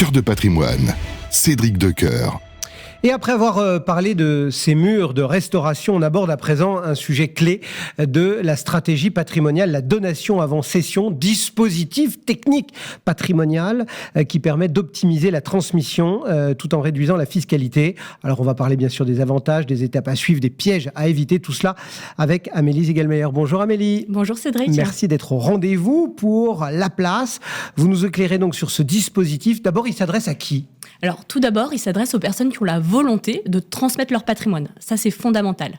Cœur de patrimoine, Cédric Decoeur. Et après avoir parlé de ces murs de restauration, on aborde à présent un sujet clé de la stratégie patrimoniale, la donation avant cession, dispositif technique patrimonial qui permet d'optimiser la transmission tout en réduisant la fiscalité. Alors on va parler bien sûr des avantages, des étapes à suivre, des pièges à éviter, tout cela avec Amélie Ziegelmeyer. Bonjour Amélie. Bonjour Cédric. Merci d'être au rendez-vous pour La Place. Vous nous éclairez donc sur ce dispositif. D'abord, il s'adresse à qui ? Alors tout d'abord, il s'adresse aux personnes qui ont la volonté de transmettre leur patrimoine. Ça, c'est fondamental.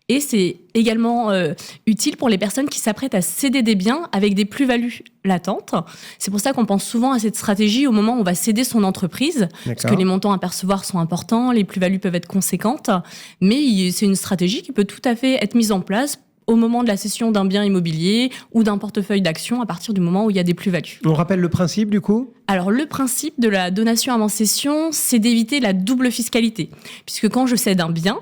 Et c'est également utile pour les personnes qui s'apprêtent à céder des biens avec des plus-values latentes. C'est pour ça qu'on pense souvent à cette stratégie au moment où on va céder son entreprise, parce que les montants à percevoir sont importants, les plus-values peuvent être conséquentes, mais c'est une stratégie qui peut tout à fait être mise en place au moment de la cession d'un bien immobilier ou d'un portefeuille d'actions à partir du moment où il y a des plus-values. On rappelle le principe du coup ? Alors le principe de la donation avant cession, c'est d'éviter la double fiscalité. Puisque quand je cède un bien,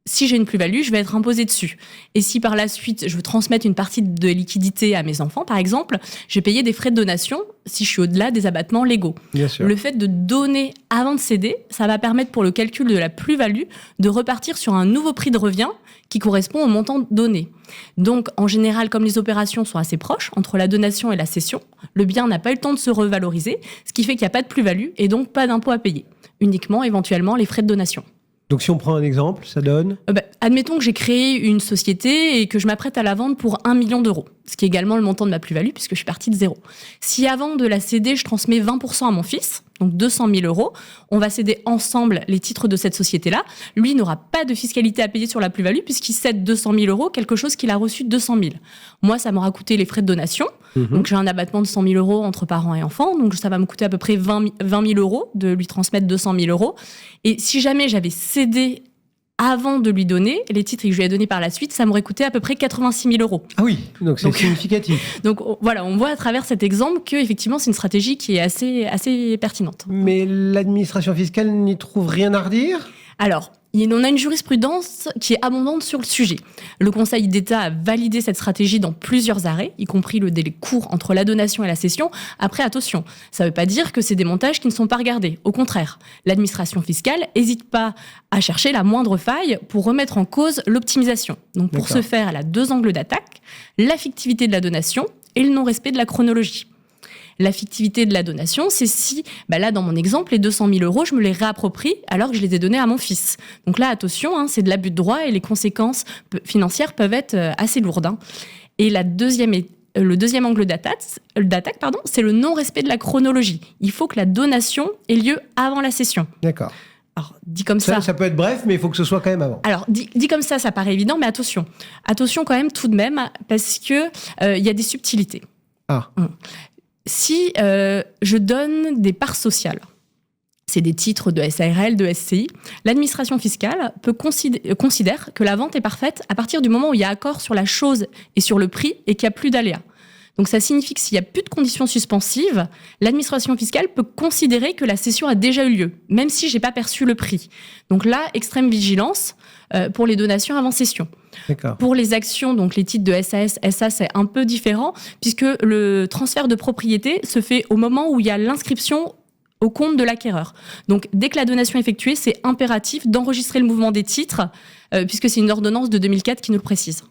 si j'ai une plus-value, je vais être imposé dessus. Et si par la suite, je veux transmettre une partie de liquidité à mes enfants, par exemple, je vais payer des frais de donation si je suis au-delà des abattements légaux. Bien sûr. Le fait de donner avant de céder, ça va permettre pour le calcul de la plus-value de repartir sur un nouveau prix de revient qui correspond au montant donné. Donc, en général, comme les opérations sont assez proches entre la donation et la cession, le bien n'a pas eu le temps de se revaloriser, ce qui fait qu'il n'y a pas de plus-value et donc pas d'impôt à payer. Uniquement, éventuellement, les frais de donation. Donc si on prend un exemple, ça donne admettons que j'ai créé une société et que je m'apprête à la vendre pour 1 million d'euros, ce qui est également le montant de ma plus-value puisque je suis partie de zéro. Si avant de la céder, je transmets 20% à mon fils, donc 200 000 euros, on va céder ensemble les titres de cette société-là. Lui n'aura pas de fiscalité à payer sur la plus-value puisqu'il cède 200 000 euros, quelque chose qu'il a reçu 200 000. Moi, ça m'aura coûté les frais de donation. Donc j'ai un abattement de 100 000 euros entre parents et enfants, donc ça va me coûter à peu près 20 000 euros de lui transmettre 200 000 euros. Et si jamais j'avais cédé avant de lui donner les titres que je lui ai donnés par la suite, ça m'aurait coûté à peu près 86 000 euros. Ah oui, donc c'est significatif. Donc voilà, on voit à travers cet exemple qu'effectivement c'est une stratégie qui est assez pertinente. Mais l'administration fiscale n'y trouve rien à redire ? Alors, on a une jurisprudence qui est abondante sur le sujet. Le Conseil d'État a validé cette stratégie dans plusieurs arrêts, y compris le délai court entre la donation et la cession. Après, attention, ça ne veut pas dire que c'est des montages qui ne sont pas regardés. Au contraire, l'administration fiscale n'hésite pas à chercher la moindre faille pour remettre en cause l'optimisation. Donc pour ce faire, elle a 2 angles d'attaque, la fictivité de la donation et le non-respect de la chronologie. La fictivité de la donation, c'est si, là, dans mon exemple, les 200 000 euros, je me les réapproprie alors que je les ai donnés à mon fils. Donc là, attention, c'est de l'abus de droit et les conséquences financières peuvent être assez lourdes. Et le deuxième angle d'attaque, c'est le non-respect de la chronologie. Il faut que la donation ait lieu avant la cession. D'accord. Alors, dit comme ça... Ça peut être bref, mais il faut que ce soit quand même avant. Alors, dit comme ça paraît évident, mais attention. Attention quand même tout de même, parce que y a des subtilités. Ah. Si je donne des parts sociales, c'est des titres de SARL, de SCI, l'administration fiscale considère que la vente est parfaite à partir du moment où il y a accord sur la chose et sur le prix et qu'il n'y a plus d'aléas. Donc ça signifie que s'il n'y a plus de conditions suspensives, l'administration fiscale peut considérer que la cession a déjà eu lieu, même si je n'ai pas perçu le prix. Donc là, extrême vigilance pour les donations avant cession. D'accord. Pour les actions, donc les titres de SAS, SA, c'est un peu différent, puisque le transfert de propriété se fait au moment où il y a l'inscription au compte de l'acquéreur. Donc, dès que la donation est effectuée, c'est impératif d'enregistrer le mouvement des titres, puisque c'est une ordonnance de 2004 qui nous le précise.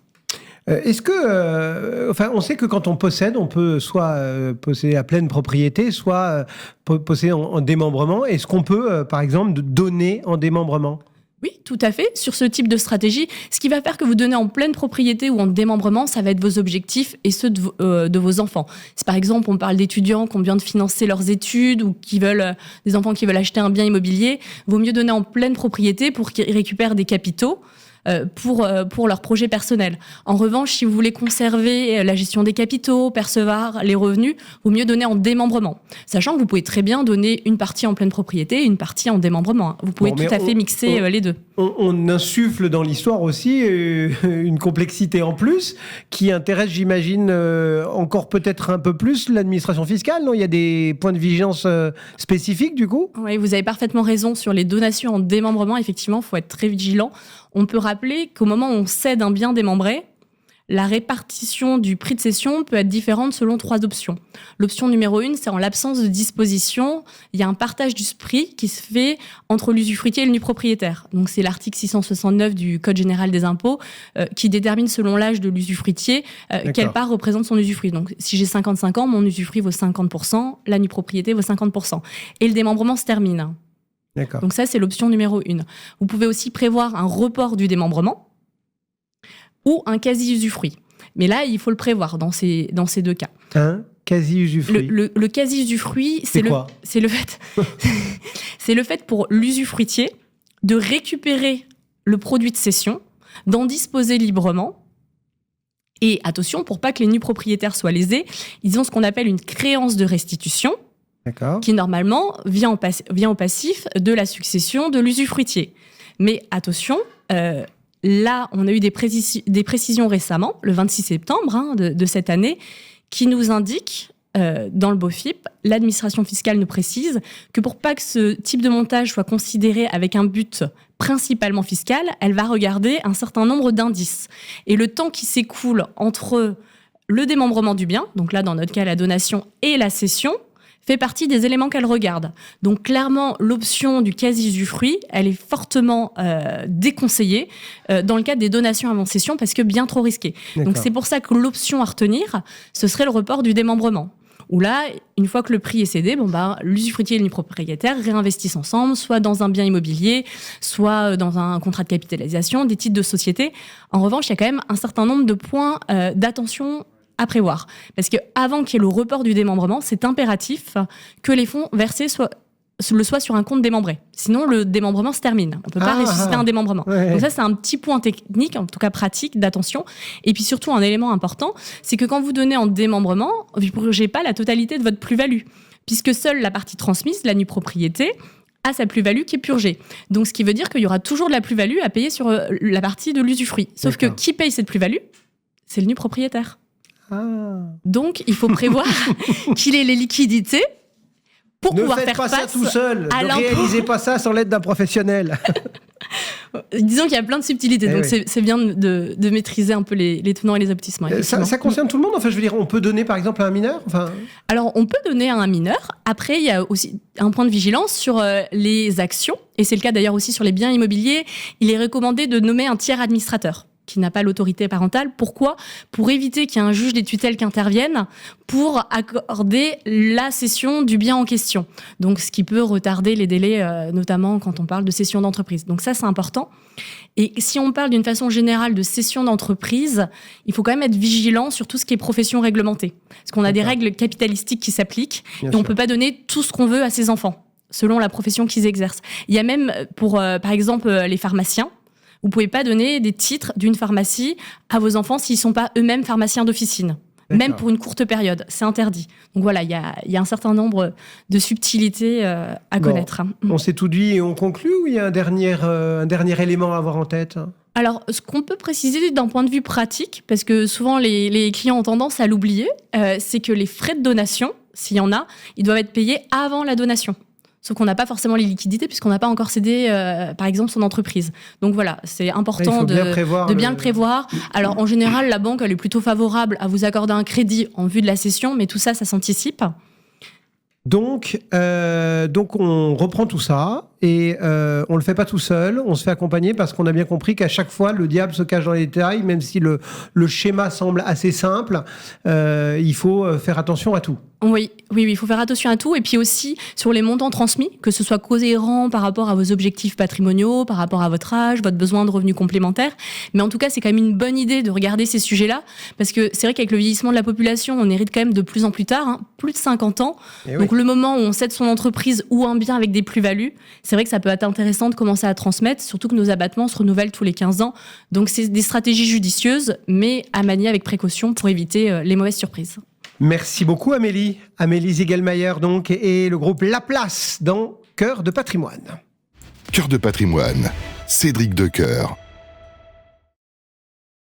Est-ce que, on sait que quand on possède, on peut soit posséder à pleine propriété, soit posséder en démembrement. Est-ce qu'on peut, par exemple, donner en démembrement ? Oui, tout à fait. Sur ce type de stratégie, ce qui va faire que vous donnez en pleine propriété ou en démembrement, ça va être vos objectifs et ceux de vos enfants. Si par exemple, on parle d'étudiants qui ont besoin de financer leurs études ou des enfants qui veulent acheter un bien immobilier, vaut mieux donner en pleine propriété pour qu'ils récupèrent des capitaux pour leur projet personnel. En revanche, si vous voulez conserver la gestion des capitaux, percevoir les revenus, vaut mieux donner en démembrement. Sachant que vous pouvez très bien donner une partie en pleine propriété et une partie en démembrement. Vous pouvez tout à fait mixer les deux. On insuffle dans l'histoire aussi une complexité en plus qui intéresse, j'imagine, encore peut-être un peu plus l'administration fiscale, non ? Il y a des points de vigilance spécifiques, du coup ? Oui, vous avez parfaitement raison. Sur les donations en démembrement, effectivement, il faut être très vigilant. On peut rappeler qu'au moment où on cède un bien démembré, la répartition du prix de cession peut être différente selon 3 options. L'option numéro 1, c'est en l'absence de disposition, il y a un partage du prix qui se fait entre l'usufruitier et le nu propriétaire. Donc c'est l'article 669 du Code général des impôts qui détermine selon l'âge de l'usufruitier quelle part représente son usufruit. Donc si j'ai 55 ans, mon usufruit vaut 50%, la nu propriété vaut 50%. Et le démembrement se termine. D'accord. Donc ça, c'est l'option numéro 1. Vous pouvez aussi prévoir un report du démembrement ou un quasi-usufruit. Mais là, il faut le prévoir dans ces 2 cas. Un quasi-usufruit. Le quasi-usufruit, c'est le fait pour l'usufruitier de récupérer le produit de cession, d'en disposer librement. Et attention, pour pas que les nus propriétaires soient lésés, ils ont ce qu'on appelle une créance de restitution, qui normalement vient au passif de la succession de l'usufruitier. Mais attention, là, on a eu des précisions récemment, le 26 septembre de cette année, qui nous indiquent, dans le BOFIP, l'administration fiscale nous précise que pour pas que ce type de montage soit considéré avec un but principalement fiscal, elle va regarder un certain nombre d'indices. Et le temps qui s'écoule entre le démembrement du bien, donc là, dans notre cas, la donation, et la cession, fait partie des éléments qu'elle regarde. Donc clairement, l'option du quasi-usufruit, elle est fortement déconseillée dans le cadre des donations avant cession parce que bien trop risquée. Donc c'est pour ça que l'option à retenir, ce serait le report du démembrement. Où là, une fois que le prix est cédé, l'usufruitier et le propriétaire réinvestissent ensemble, soit dans un bien immobilier, soit dans un contrat de capitalisation, des titres de société. En revanche, il y a quand même un certain nombre de points d'attention à prévoir. Parce qu'avant qu'il y ait le report du démembrement, c'est impératif que les fonds versés soient sur un compte démembré. Sinon, le démembrement se termine. On ne peut pas ressusciter un démembrement. Ouais. Donc ça, c'est un petit point technique, en tout cas pratique, d'attention. Et puis surtout, un élément important, c'est que quand vous donnez en démembrement, vous ne purgez pas la totalité de votre plus-value, puisque seule la partie transmise, la nue propriété, a sa plus-value qui est purgée. Donc, ce qui veut dire qu'il y aura toujours de la plus-value à payer sur la partie de l'usufruit. Sauf que qui paye cette plus-value ? C'est le nu propriétaire. Donc, il faut prévoir qu'il ait les liquidités pour pouvoir faire face à Ne faites pas ça tout seul. Ne réalisez pas ça sans l'aide d'un professionnel. Disons qu'il y a plein de subtilités, donc c'est bien de maîtriser un peu les tenants et les aboutissements. Ça concerne tout le monde. Enfin, je veux dire, on peut donner par exemple à un mineur. Alors, on peut donner à un mineur. Après, il y a aussi un point de vigilance sur les actions, et c'est le cas d'ailleurs aussi sur les biens immobiliers. Il est recommandé de nommer un tiers administrateur qui n'a pas l'autorité parentale. Pourquoi ? Pour éviter qu'il y ait un juge des tutelles qui intervienne pour accorder la cession du bien en question. Donc, ce qui peut retarder les délais, notamment quand on parle de cession d'entreprise. Donc ça, c'est important. Et si on parle d'une façon générale de cession d'entreprise, il faut quand même être vigilant sur tout ce qui est profession réglementée. Parce qu'on a des règles capitalistiques qui s'appliquent et on ne peut pas donner tout ce qu'on veut à ses enfants, selon la profession qu'ils exercent. Il y a même, pour, par exemple, les pharmaciens, vous ne pouvez pas donner des titres d'une pharmacie à vos enfants s'ils ne sont pas eux-mêmes pharmaciens d'officine. Même pour une courte période. C'est interdit. Donc voilà, il y a un certain nombre de subtilités à connaître. On s'est tout dit et on conclut, ou il y a un dernier élément à avoir en tête ? Alors, ce qu'on peut préciser d'un point de vue pratique, parce que souvent les clients ont tendance à l'oublier, c'est que les frais de donation, s'il y en a, ils doivent être payés avant la donation. Sauf qu'on n'a pas forcément les liquidités puisqu'on n'a pas encore cédé, par exemple, son entreprise. Donc voilà, c'est important de bien le prévoir. Alors en général, la banque elle est plutôt favorable à vous accorder un crédit en vue de la cession, mais tout ça, ça s'anticipe. Donc on reprend tout ça et on le fait pas tout seul, on se fait accompagner parce qu'on a bien compris qu'à chaque fois le diable se cache dans les détails, même si le schéma semble assez simple, il faut faire attention à tout. Oui, il faut faire attention à tout. Et puis aussi sur les montants transmis, que ce soit cohérent par rapport à vos objectifs patrimoniaux, par rapport à votre âge, votre besoin de revenus complémentaires. Mais en tout cas, c'est quand même une bonne idée de regarder ces sujets-là. Parce que c'est vrai qu'avec le vieillissement de la population, on hérite quand même de plus en plus tard, plus de 50 ans. Donc le moment où on cède son entreprise ou un bien avec des plus-values, c'est vrai que ça peut être intéressant de commencer à transmettre, surtout que nos abattements se renouvellent tous les 15 ans. Donc c'est des stratégies judicieuses, mais à manier avec précaution pour éviter les mauvaises surprises. Merci beaucoup Amélie. Amélie Ziegelmayer donc et le groupe La Place dans Cœur de Patrimoine. Cœur de Patrimoine, Cédric Decoeur.